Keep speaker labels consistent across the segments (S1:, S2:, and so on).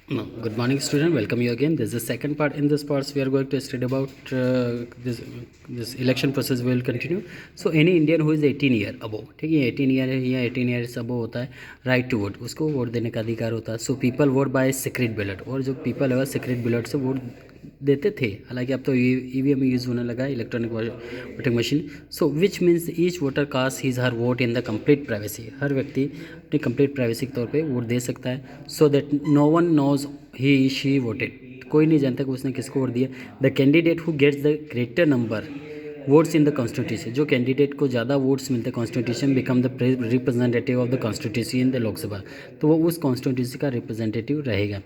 S1: No. Good morning, student. Welcome you again. This is the second part. In this parts, we are going to study about this election process will continue. So any Indian who is 18 year above, ठीक है, 18 year है या 18 years above होता है, right to vote, उसको vote देने का अधिकार होता है. So people vote by secret ballot, और जो पीपल है वह सीक्रेट बैलेट से वोट देते थे. हालांकि अब तो ईवीएम यूज़ होने लगा है, electronic voting machine. So which means each voter cast his her vote in the complete privacy. हर व्यक्ति अपनी कंप्लीट प्राइवेसी के तौर पे वोट दे सकता है. So that no one knows he she voted. कोई नहीं जानता कि उसने किसको वोट दिया. The candidate who gets the greater number votes in the constitution, जो कैंडिडेट को ज़्यादा वोट्स मिलते हैं constitution, become the representative of the constitution in the Lok Sabha. तो वो उस कॉन्स्टिट्यूंसी का रिप्रेजेंटेटिव रहेगा.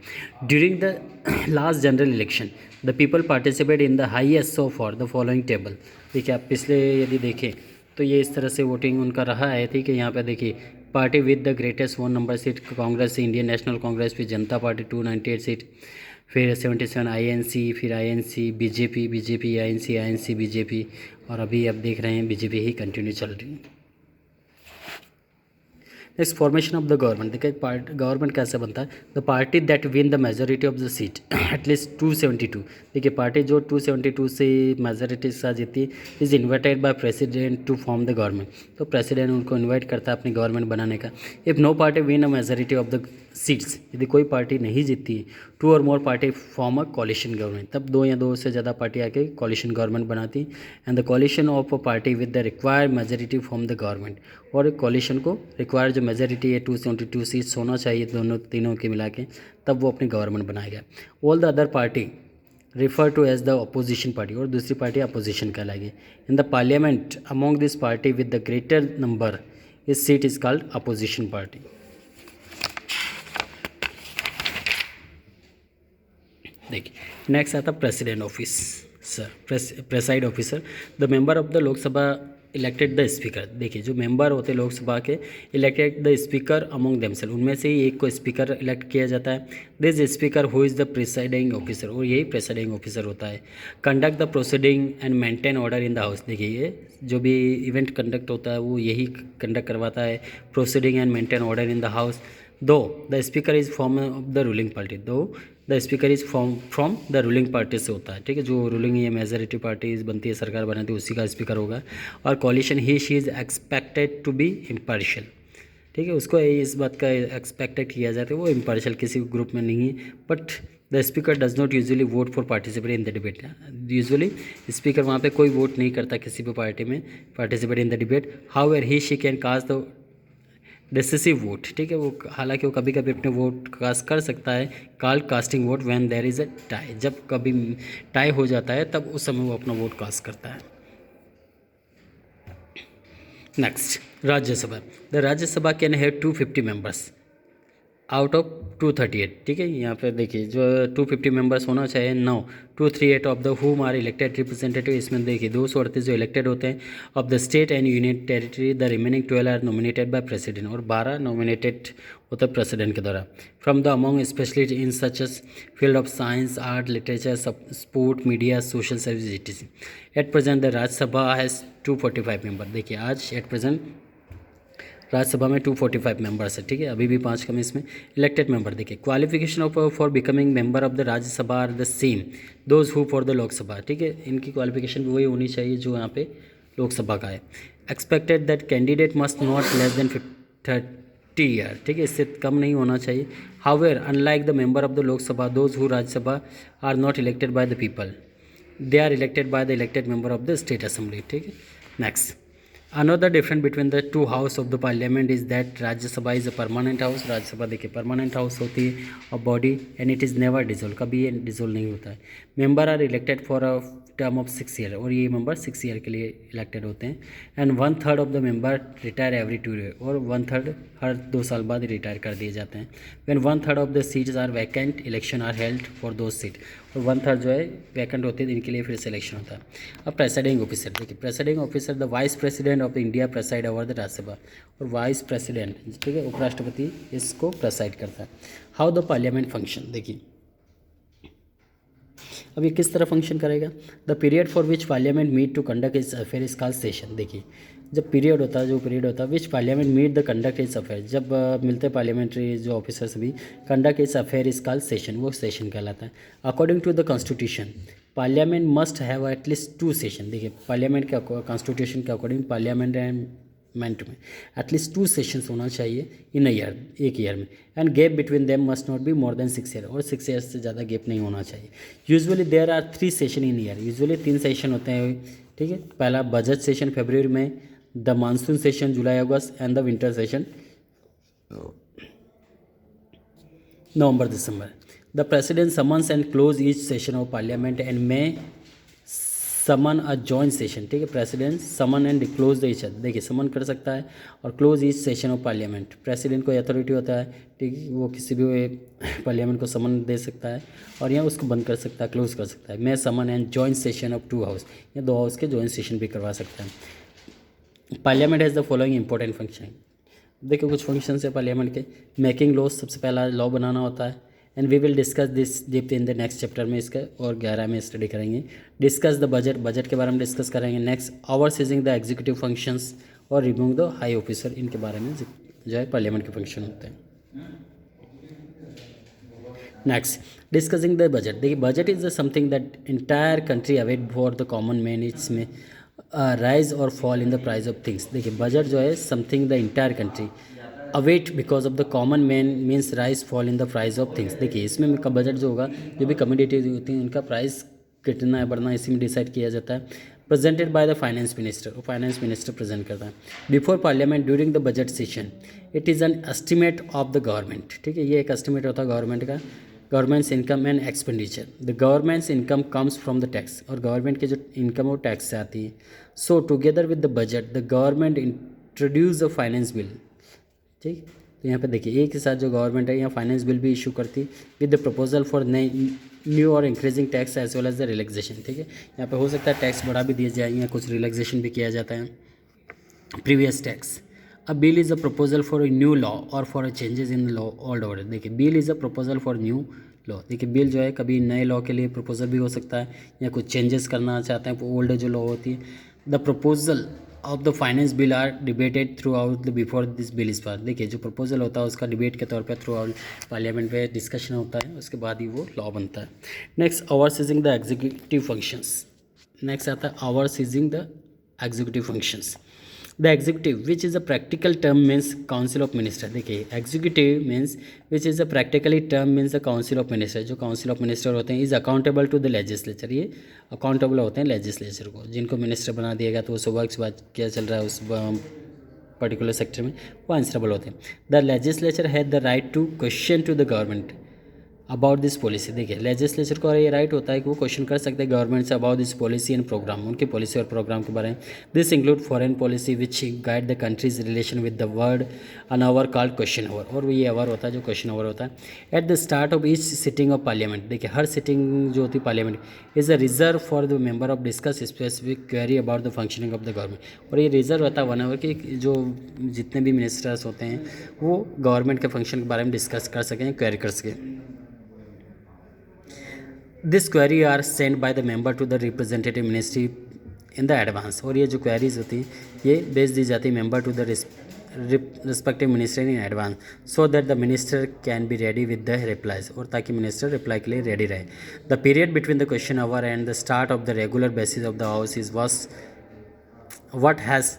S1: During the last general election the people participate in the highest so for the following table. देखिए, आप पिछले यदि देखें तो ये इस तरह से वोटिंग उनका रहा है. ठीक है, यहाँ पे देखिए, party with the greatest 1 number seat Congress, Indian national Congress, फिर जनता पार्टी 298 सीट, फिर 77 आईएनसी, फिर आईएनसी, बीजेपी आईएनसी बीजेपी, और अभी आप देख रहे हैं बीजेपी ही कंटिन्यू चल रही है. Next, formation of the government. देखिए, गवर्नमेंट कैसे बनता है. The party that win the majority of the seat at least 272. देखिए, पार्टी जो 272 से मेजोरिटी के साथ जीती है, is invited by president to form the government. तो प्रेसिडेंट उनको इन्वाइट करता है अपनी गवर्नमेंट बनाने का. If no party win a majority of the seats, यदि कोई पार्टी नहीं जीतती है, 2 और more party form a coalition government, तब 2 या 2 से ज़्यादा पार्टी आके कॉलिशन गवर्नमेंट बनाती. And the coalition of a party with the required majority form the government. और कॉलिशन को रिक्वायर्ड जो मेजोरिटी है 272 सीट्स होना चाहिए दोनों तीनों के मिला के, तब वो अपनी गवर्नमेंट बनाएगा. All the other party refer to as the opposition party, और दूसरी पार्टी अपोजिशन कहलाएगी. In the parliament among this party with the greater number is seat is called opposition party. देखिए, नेक्स्ट आता president office sir, preside officer. The member of the Lok Sabha elected the speaker. देखिए, जो member होते हैं लोकसभा के, elected the speaker among themself, उनमें से ही एक को स्पीकर इलेक्ट किया जाता है. This speaker who is the presiding officer, और यही प्रेसाइडिंग ऑफिसर होता है. Conduct the proceeding and maintain order in the house. देखिए, ये जो भी इवेंट कंडक्ट होता है वो यही कंडक्ट करवाता है, proceeding and maintain order in the house. Though the speaker is form of the ruling party. Though the speaker is from the ruling party से होता है. ठीक है, जो रूलिंग या मेजोरिटी पार्टी बनती है, सरकार बनाती है, उसी का स्पीकर होगा. और coalition he she is expected to be impartial. ठीक है, उसको इस बात का एक्सपेक्टेड किया जाता है वो इम्पार्शियल किसी ग्रुप में नहीं है. But the speaker does not usually vote for participate in the debate. Usually speaker वहाँ पे कोई वोट नहीं करता किसी भी पार्टी में participate in the debate. However he she can cast the decisive vote. ठीक है, वो हालांकि वो कभी कभी अपने वोट कास्ट कर सकता है. Called casting vote when there is a tie. जब कभी टाई हो जाता है तब उस समय वो अपना वोट कास्ट करता है. Next, Rajya Sabha. The Rajya Sabha can have 250 members out of 238. ठीक है, यहाँ पे देखिए, जो 250 मेंबर्स होना चाहिए. 238 of the whom are elected representative. इसमें देखिए 238 जो इलेक्टेड होते हैं of the state and union territory. The remaining 12 are nominated by president, और 12 नॉमिनेटेड होता है प्रेसिडेंट के द्वारा. From the among specialist in such as field of science, art, literature, sport, media, social service etc. At present the Rajya Sabha has 245 member. देखिए, आज at present Rajya Sabha में 245 members है. ठीक है, अभी भी 5 कम इसमें. इलेक्टेड मेंबर देखिए, qualification of for becoming member of the Rajya Sabha are the same those who for the Lok Sabha. ठीक है, इनकी क्वालिफिकेशन भी वही होनी चाहिए जो यहाँ पे लोकसभा का है. Expected that candidate must not less than 30 year. ठीक है, इससे कम नहीं होना चाहिए. However unlike the member of the Lok Sabha those who Rajya Sabha are not elected by the people, they are elected by the elected member of the state assembly. ठीक है, next. Another difference between the two house of the parliament is that Rajya Sabha is a permanent house. राज्य सभा देखिए permanent house होती है और body, and it is never dissolve, कभी ये डिजोल्व नहीं होता है. Member are elected for a term of 6 year, और ये मेंबर 6 ईयर के लिए इलेक्टेड होते हैं. And 1/3 of the member retire every 2 year, और 1/3 हर 2 साल बाद रिटायर कर दिए जाते हैं. When 1/3 of the seats are vacant, election are held for two seat, और 1/3 जो है वैकेंट होते हैं, इनके लिए फिर से इलेक्शन होता है. अब प्रेसाइडिंग ऑफिसर देखिए, presiding officer the vice president of India preside over the Rajya Sabha, और वाइस प्रेसिडेंट ठीक है उपराष्ट्रपति इसको प्रेसाइड करता है. हाउ द पार्लियामेंट फंक्शन देखिए, अब ये किस तरह फंक्शन करेगा? The period for which parliament meet to conduct its affair is called session. देखिए जब पीरियड होता है, जो पीरियड होता है which parliament meet the conduct its affair, जब मिलते हैं पार्लियामेंट्री जो ऑफिसर्स भी, conduct its affair is called session, वो सेशन कहलाता है। According to the constitution parliament must have at least 2 सेशन। देखिए पार्लियामेंट के कॉन्स्टिट्यूशन के अकॉर्डिंग पार्लियामेंट में एटलीस्ट 2 सेशंस होना चाहिए इन अ ईयर, एक ईयर में, and gap between them must not be more than 6 year, और 6 ईयर्स से ज़्यादा गैप नहीं होना चाहिए। Usually there are 3 session in year, usually 3 session होते हैं, ठीक है। पहला बजट सेशन फरवरी में, the monsoon session July August, and the winter session November December. The president summons and close each session of parliament and may summon a joint session, ठीक है। President summon and close the each, देखिए summon कर सकता है और close each session of parliament. President को authority होता है, ठीक है, वो किसी भी पार्लियामेंट को समन दे सकता है और या उसको बंद कर सकता है, क्लोज कर सकता है। मैं summon and joint session of 2 house, या 2 हाउस के जॉइंट सेशन भी करवा सकता है। Parliament has the following important function, देखिए कुछ फंक्शन है पार्लियामेंट के। मेकिंग लॉज, सबसे पहला लॉ बनाना होता है, and we will discuss this deep in the next chapter में, इसका और 11 में स्टडी करेंगे। डिस्कस द बजट, बजट के बारे में डिस्कस करेंगे। Next overseeing the executive functions और रिमूव द हाई ऑफिसर, इनके बारे में जो है पार्लियामेंट के फंक्शन होते हैं। नेक्स्ट डिस्कसिंग द बजट, देखिए budget is the something that entire country await for the common man, it's में राइज और fall in the price of things. देखिए बजट जो है something the entire country await because of the common man means rise fall in the price of things. देखिए इसमें का budget जो होगा, जो भी कमोडिटी होती हैं उनका प्राइस कितना है बढ़ना, इसी में डिसाइड किया जाता है। Presented by the finance minister, और फाइनेंस मिनिस्टर प्रेजेंट करता है before parliament during the budget session. It is an estimate of the government, ठीक है, ये एक एस्टिमेट होता है गवर्नमेंट का। Governments income and expenditure, the governments income comes from the tax, और गवर्नमेंट की जो इनकम वो टैक्स से आती है। सो together with the budget the government introduce the finance bill, ठीक। तो यहाँ पे देखिए एक के साथ जो गवर्नमेंट है यहाँ फाइनेंस बिल भी इशू करती with the proposal for new or increasing tax as well as the relaxation, ठीक है। यहाँ पे हो सकता है टैक्स बढ़ा भी दिया जाए या कुछ रिलैक्सेशन भी किया जाता है previous tax. A bill is a proposal for a new law or for a changes in law old order. देखिए bill is a proposal for new law, देखिए बिल जो है कभी नए लॉ के लिए प्रपोजल भी हो सकता है या कुछ चेंजेस करना चाहते हैं ओल्ड जो लॉ होती है। The proposal of the finance bill are debated throughout the before this bill is pass. देखिए जो प्रपोजल होता है उसका डिबेट के तौर पे थ्रू आउट पार्लियामेंट में डिस्कशन होता है, उसके बाद ही वो लॉ बनता है। Next overseeing the executive functions, next आता है overseeing the executive functions. The executive which is a practical term means council of minister. देखिए executive means which is a practically term means the council of minister, जो council of minister होते हैं is accountable to the legislature, ये accountable होते हैं legislature को, जिनको minister बना दिया गया तो वो सुबह के बाद क्या चल रहा है उस पर्टिकुलर सेक्टर में वो आंसरेबल होते हैं। The legislature had the right to question to the government about this policy. देखिए लेजिस्लेचर को ये राइट होता है कि वो क्वेश्चन कर सकते हैं गवर्नमेंट से about this policy and programme, उनकी पॉलिसी और प्रोग्राम के बारे में। This include foreign policy which guide the countries relation with the world, an hour called question hour, और ये आवर होता है जो क्वेश्चन आवर होता है। At the start of each sitting of parliament, देखिए हर सिटिंग जो होती है parliament is a reserve for the member of discuss specific query about the functioning of the government, और ये रिजर्व होता है 1 आवर कि जो जितने भी मिनिस्टर्स होते हैं वो गवर्नमेंट के फंक्शन के बारे में डिस्कस कर सकें, क्वेरी कर सकें। This query are send by the member to the representative ministry in the advance, और ये जो क्वेरीज होती हैं ये भेज दी जाती है member to the respective minister in advance, so that the minister can be ready with the replies, और ताकि मिनिस्टर रिप्लाई के लिए रेडी रहे। The period between the question hour and the start of the regular basis of the house is was what has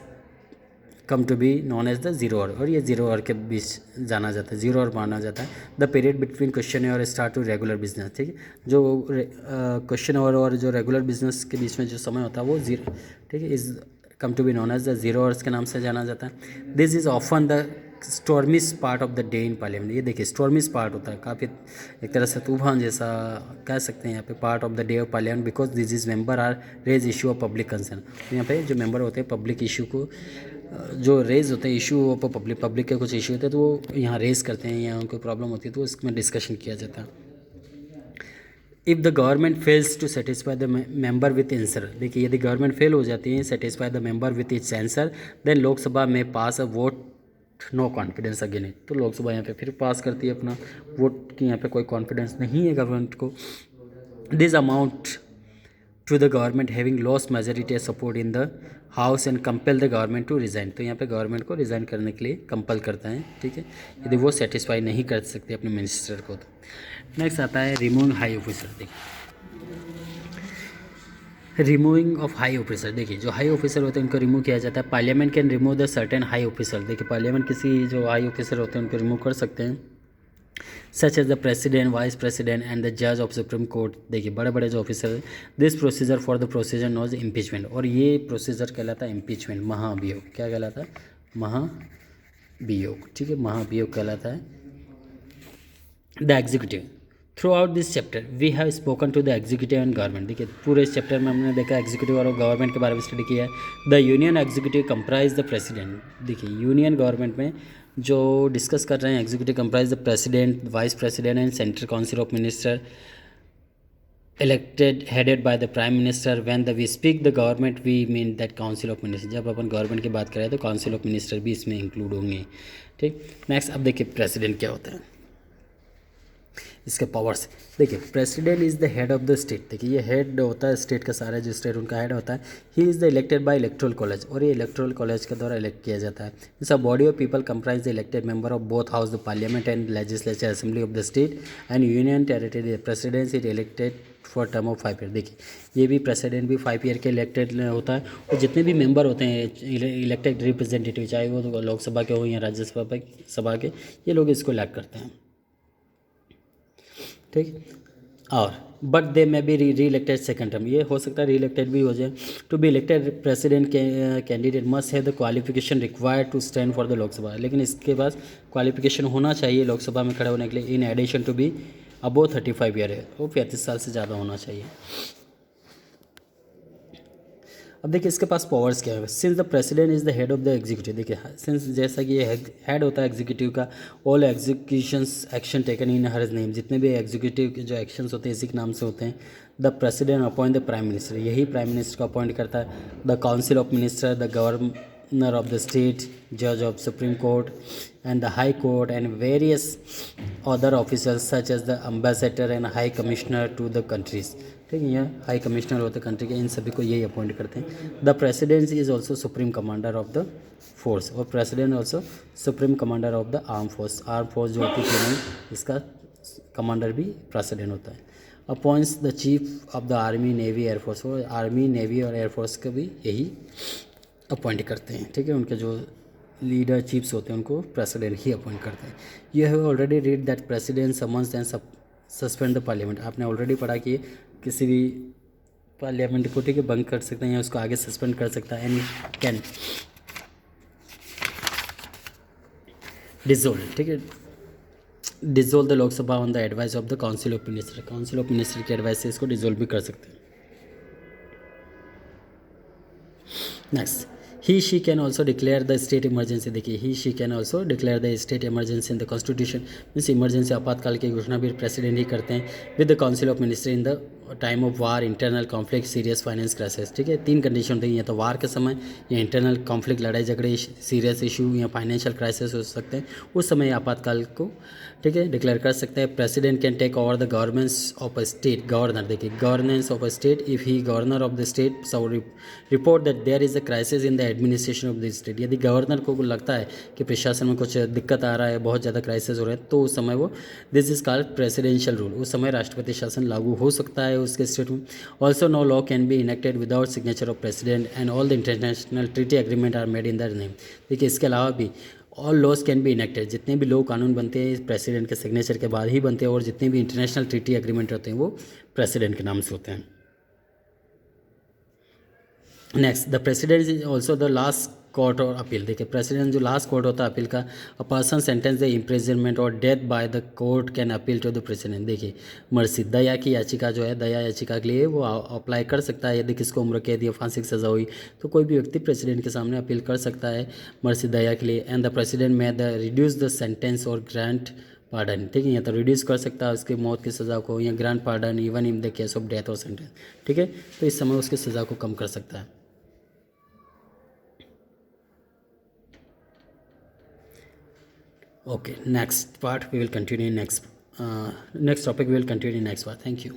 S1: come to be known as the zero hour, और ये zero hour के बीच जाना जाता है, zero hour माना जाता है। The period between question hour start to regular business, ठीक है, जो क्वेश्चन आवर और जो रेगुलर बिजनेस के बीच में जो समय होता है वो जीरो, ठीक है, is come to be known as the zero hours के नाम से जाना जाता है। This is often the stormiest part of the day in parliament, ये देखिए स्टॉर्मिस पार्ट होता है काफ़ी एक तरह से तूफान जैसा कह सकते हैं यहाँ पे, part of the day of parliament because this is member are raise issue of public concern. तो यहाँ पे जो मेंबर होते हैं पब्लिक इशू को जो रेज होते हैं इशू वो पब्लिक के कुछ इशू होते हैं तो वो यहाँ रेज करते हैं या उनको प्रॉब्लम होती है तो इसमें डिस्कशन किया जाता है। If the government fails to satisfy the member with answer, देखिए यदि गवर्नमेंट फेल हो जाती है satisfy the member with its answer then Lok Sabha में pass a vote no confidence again it, तो लोकसभा यहाँ पे फिर पास करती है अपना वोट कि यहाँ पे कोई कॉन्फिडेंस नहीं है गवर्नमेंट को this amount to the government having lost majority support in the house and compel the government to resign. तो यहाँ पे गवर्नमेंट को रिज़ाइन करने के लिए कंपल करता है, ठीक है, यदि वो सेटिस्फाई नहीं कर सकते अपने मिनिस्टर को। तो नेक्स्ट आता है रिमूविंग हाई ऑफिसर। देखिए रिमूविंग ऑफ हाई ऑफिसर, देखिए जो हाई ऑफिसर होते हैं उनको रिमूव किया जाता है। Parliament can remove the certain high officer. देखिए पार्लियामेंट किसी जो हाई ऑफिसर होते हैं उनको रिमूव कर सकते हैं, such as the president, vice president and the जज ऑफ सुप्रीम कोर्ट। देखिए बड़े बड़े जो ऑफिसर हैं, this procedure for the procedure knows impeachment. और ये प्रोसीजर कहलाता है इम्पीचमेंट, महाभियोग। क्या कहलाता है? महाभियोग, ठीक है, महाभियोग कहलाता है। The executive, throughout this chapter we have spoken to the executive and government. देखिए पूरे इस चैप्टर में हमने देखा एग्जीक्यूटिव और गवर्नमेंट के बारे में स्टडी किया है। The union executive comprise the president. देखिए यूनियन गवर्नमेंट में जो डिस्कस कर रहे हैं, executive comprise the president, vice president and central council of minister elected headed by the prime minister. When we speak the government we mean that council of minister। जब अपन government की बात करें तो काउंसिल ऑफ मिनिस्टर भी इसमें include होंगे, ठीक। Next अब देखिए प्रेसिडेंट क्या होता है, इसके पावर्स। देखिए president is the head of the state. देखिए ये हेड होता है स्टेट का, सारा जो स्टेट उनका हेड होता है। He is the elected by electoral college, और ये इलेक्ट्रल कॉलेज के द्वारा इलेक्ट किया जाता है। It's a body of people comprise the elected member of both house the parliament and legislature assembly of the state and union territory. President is elected for term of 5 year. देखिए ये भी president भी 5 year के elected होता है, और जितने भी मेंबर होते हैं इलेक्टेड रिप्रेजेंटेटिव, चाहे वो लोकसभा के हो या राज्यसभा के, ये लोग इसको इलेक्ट करते हैं, ठीक। और but they may be reelected second term, ये हो सकता है री इलेक्टेड भी हो जाए। To be elected president candidate must have the qualification required to stand for the Lok Sabha. लेकिन इसके पास क्वालिफिकेशन होना चाहिए लोकसभा में खड़े होने के लिए, in addition to be above 35 year है, वो 35 साल से ज़्यादा होना चाहिए। अब देखिए इसके पास पावर्स क्या है। Since the president is the head of the executive, देखिए सिंस जैसा कि ये हेड होता है एग्जीक्यूटिव का, all executions action taken in her name, जितने भी एग्जीक्यूटिव के जो एक्शंस होते हैं इसी के नाम से होते हैं। The president appoint the prime minister, यही प्राइम मिनिस्टर को अपॉइंट करता है। The council of minister, the governor of the state, जज of supreme court and the high court and various other officers such as the ambassador and high commissioner to the countries, ठीक है। यह high commissioner होते country के, इन सभी को यही appoint करते हैं। The president is also supreme commander of the force, और president also supreme commander of the arm force. Arm force जो होती है इसका कमांडर भी प्रेसिडेंट होता है। Appoints the chief of the army navy air force, और आर्मी नेवी और एयरफोर्स का भी यही अपॉइंट करते हैं, ठीक है। उनके जो लीडर चीफ्स होते हैं उनको प्रेसिडेंट ही अपॉइंट करते हैं। You have already read that president summons and suspend the parliament. आपने ऑलरेडी पढ़ा कि किसी भी पार्लियामेंट को, ठीक है, बंद कर सकते हैं या उसको आगे सस्पेंड कर सकता है। एंड कैन डिसोल्व, ठीक है, dissolve the Lok Sabha on the advice of the council of minister. Council of minister की एडवाइस से इसको डिसोल्व भी कर सकते हैं। Next, he she can also declare the state emergency. देखिए he she can also declare the state emergency in the constitution, means emergency आपातकाल की घोषणा भी प्रेसिडेंट ही करते हैं। With the council of minister in the time of war, internal conflict, serious finance crisis, ठीक है। 3 कंडीशन होती है, या तो वार के समय, या इंटरनल कॉन्फ्लिक्ट, लड़ाई झगड़े, सीरियस इशू, या फाइनेंशियल क्राइसिस हो सकते हैं, उस समय आपातकाल को, ठीक है, डिक्लेयर कर सकते हैं। President can take over the governance of a state. Governor, देखिए governance of a state if he governor of the state so report that there is a crisis in the administration of the state. यदि governor को लगता है कि प्रशासन में कुछ दिक्कत आ रहा है, बहुत ज़्यादा क्राइसिस हो रहा है, तो उस समय वो this is called presidential rule, उस समय राष्ट्रपति शासन लागू हो सकता है उसके स्टेट में। Also no law can be enacted without signature of president and all the international treaty agreement are made in their name. देखिए इसके अलावा भी all laws can be enacted, जितने भी लॉ कानून बनते हैं प्रेसिडेंट के सिग्नेचर के बाद ही बनते हैं, और जितने भी इंटरनेशनल ट्रीटी एग्रीमेंट होते हैं वो प्रेसिडेंट के नाम से होते हैं। Next, the president is also the last court or appeal. देखिए प्रेसिडेंट जो लास्ट कोर्ट होता है अपील का, a person sentence the imprisonment or death by the court can appeal to the president. देखिए मर्सी, दया की याचिका जो है, दया याचिका के लिए वो अप्लाई कर सकता है। यदि किसको उम्र कैद या फांसी की सज़ा हुई तो कोई भी व्यक्ति प्रेसिडेंट के सामने अपील कर सकता है मर्सी दया के लिए। एंड द प्रेसिडेंट में द रिड्यूस द सेंटेंस और ग्रांट पार्डन, ठीक है, या तो रिड्यूस कर सकता है उसकी मौत की सज़ा को, या grant pardon even in the case of death और सेंटेंस, ठीक है। तो इस समय उसकी सज़ा को कम कर सकता है। Okay, next part we will continue in next topic we will continue in next part. Thank you.